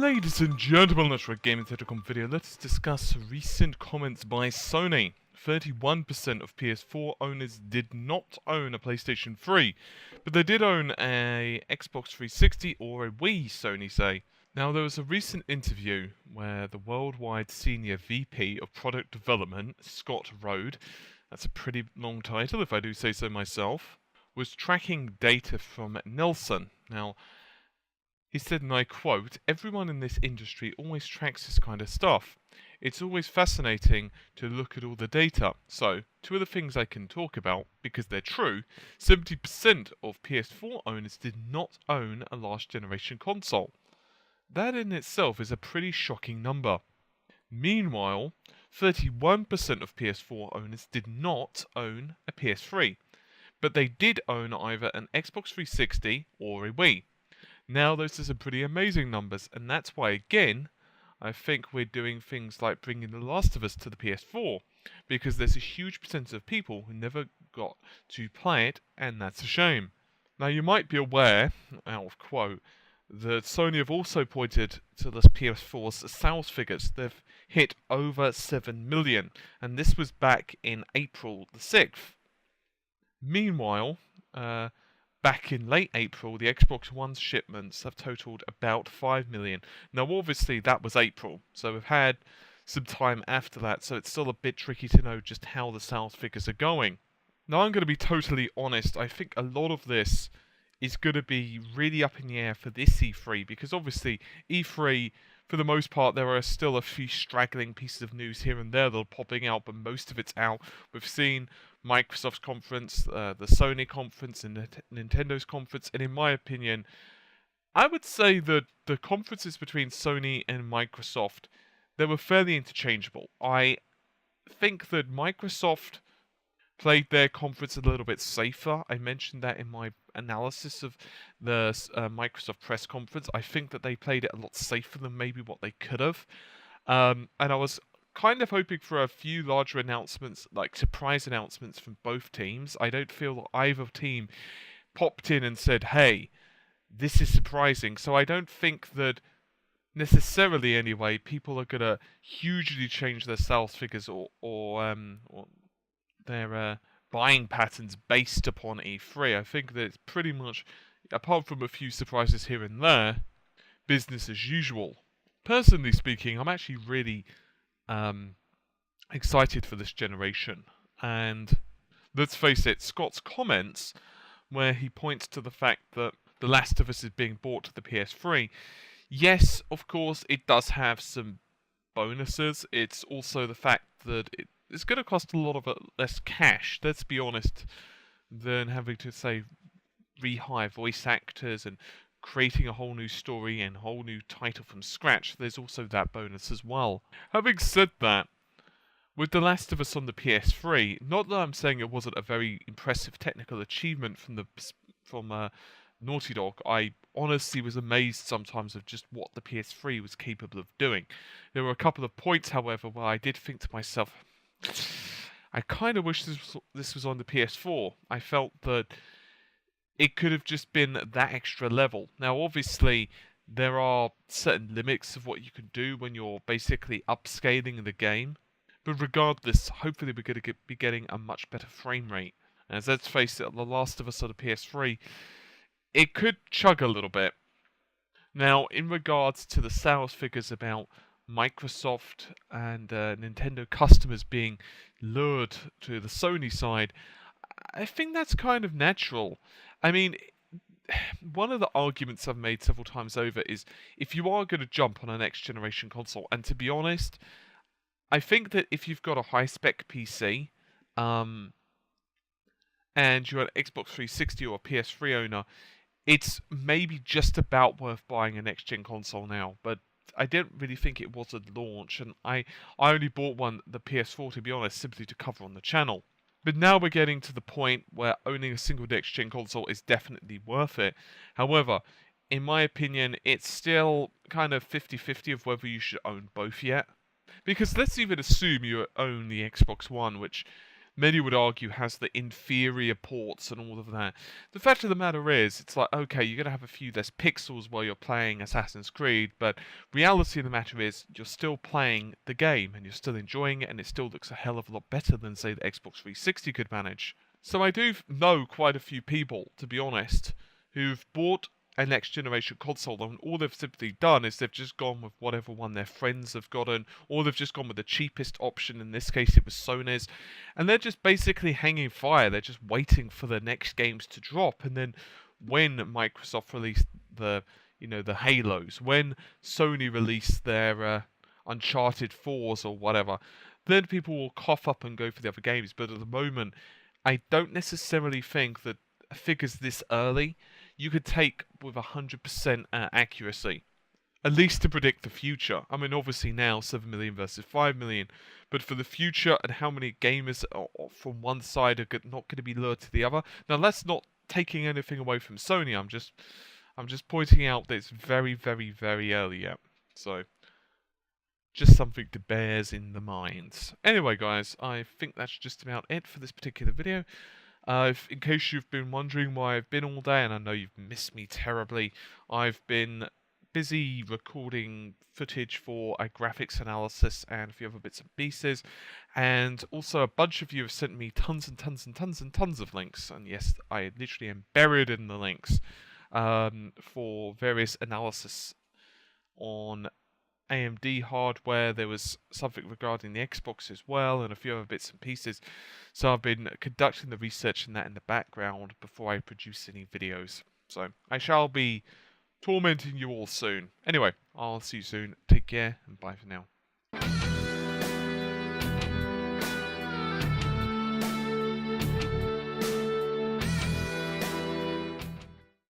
Ladies and gentlemen, let's for a gaming.com video. Let's discuss recent comments by Sony. 31% of PS4 owners did not own a PlayStation 3, but they did own a Xbox 360 or a Wii, Sony say. Now, there was a recent interview where the worldwide senior VP of product development, Scott Rohde, that's a pretty long title if I do say so myself, was tracking data from Nielsen. Now, he said, and I quote, "Everyone in this industry always tracks this kind of stuff. It's always fascinating to look at all the data. So, two of the things I can talk about, because they're true, 70% of PS4 owners did not own a last generation console. That in itself is a pretty shocking number. Meanwhile, 31% of PS4 owners did not own a PS3, but they did own either an Xbox 360 or a Wii. Now those are some pretty amazing numbers, and that's why, again, I think we're doing things like bringing The Last of Us to the PS4, because there's a huge percentage of people who never got to play it, and that's a shame." Now you might be aware, out of quote, that Sony have also pointed to this PS4's sales figures. They've hit over 7 million, and this was back in April the 6th. Meanwhile, back in late April, the Xbox One's shipments have totaled about 5 million. Now, obviously, that was April, so we've had some time after that, so it's still a bit tricky to know just how the sales figures are going. Now, I'm going to be totally honest. I think a lot of this is going to be really up in the air for this E3, because obviously, E3, for the most part, there are still a few straggling pieces of news here and there that are popping out, but most of it's out. We've seen Microsoft's conference, the Sony conference, and Nintendo's conference, and in my opinion, I would say that the conferences between Sony and Microsoft, they were fairly interchangeable. I think that Microsoft played their conference a little bit safer. I mentioned that in my analysis of the Microsoft press conference. I think that they played it a lot safer than maybe what they could have. And I was kind of hoping for a few larger announcements, like surprise announcements from both teams. I don't feel that either team popped in and said, "Hey, this is surprising." So I don't think that necessarily, anyway, people are going to hugely change their sales figures or their buying patterns based upon E3. I think that it's pretty much, apart from a few surprises here and there, business as usual. Personally speaking, I'm actually really excited for this generation. And let's face it, Scott's comments, where he points to the fact that The Last of Us is being brought to the PS3, yes, of course, it does have some bonuses. It's also the fact that it's going to cost a lot of less cash, let's be honest, than having to, say, rehire voice actors and creating a whole new story and a whole new title from scratch. There's also that bonus as well. Having said that, with The Last of Us on the PS3, not that I'm saying it wasn't a very impressive technical achievement from Naughty Dog, I honestly was amazed sometimes of just what the PS3 was capable of doing. There were a couple of points, however, where I did think to myself, I kind of wish this was on the PS4. I felt that it could have just been that extra level. Now, obviously, there are certain limits of what you can do when you're basically upscaling the game. But regardless, hopefully we're going to be getting a much better frame rate. As let's face it, The Last of Us on the PS3, it could chug a little bit. Now, in regards to the sales figures about Microsoft and Nintendo customers being lured to the Sony side, I think that's kind of natural. I mean, one of the arguments I've made several times over is if you are going to jump on a next generation console, and to be honest, I think that if you've got a high-spec PC, and you're an Xbox 360 or a PS3 owner, it's maybe just about worth buying a next-gen console now, but I didn't really think it was at launch, and I only bought the PS4, to be honest, simply to cover on the channel. But now we're getting to the point where owning a single next-gen console is definitely worth it. However, in my opinion, it's still kind of 50-50 of whether you should own both yet. Because let's even assume you own the Xbox One, which many would argue has the inferior ports and all of that. The fact of the matter is, it's like, okay, you're going to have a few less pixels while you're playing Assassin's Creed, but reality of the matter is, you're still playing the game, and you're still enjoying it, and it still looks a hell of a lot better than, say, the Xbox 360 could manage. So I do know quite a few people, to be honest, who've bought a next generation console, and all they've simply done is they've just gone with whatever one their friends have gotten, or they've just gone with the cheapest option. In this case, it was Sony's, and they're just basically hanging fire. They're just waiting for the next games to drop, and then when Microsoft released the Halos, when Sony released their Uncharted 4s or whatever, then people will cough up and go for the other games. But at the moment, I don't necessarily think that figures this early you could take with 100% accuracy, at least to predict the future. I mean, obviously now 7 million versus 5 million, but for the future and how many gamers from one side are not going to be lured to the other. Now, that's not taking anything away from Sony. I'm just pointing out that it's very, very, very early yet. So, just something to bear in the mind. Anyway, guys, I think that's just about it for this particular video. In case you've been wondering why I've been all day, and I know you've missed me terribly, I've been busy recording footage for a graphics analysis and a few other bits and pieces, and also a bunch of you have sent me tons and tons and tons and tons of links, and yes, I literally am buried in the links for various analysis on AMD hardware. There was something regarding the Xbox as well, and a few other bits and pieces. So I've been conducting the research in that in the background before I produce any videos. So I shall be tormenting you all soon. Anyway, I'll see you soon. Take care, and bye for now.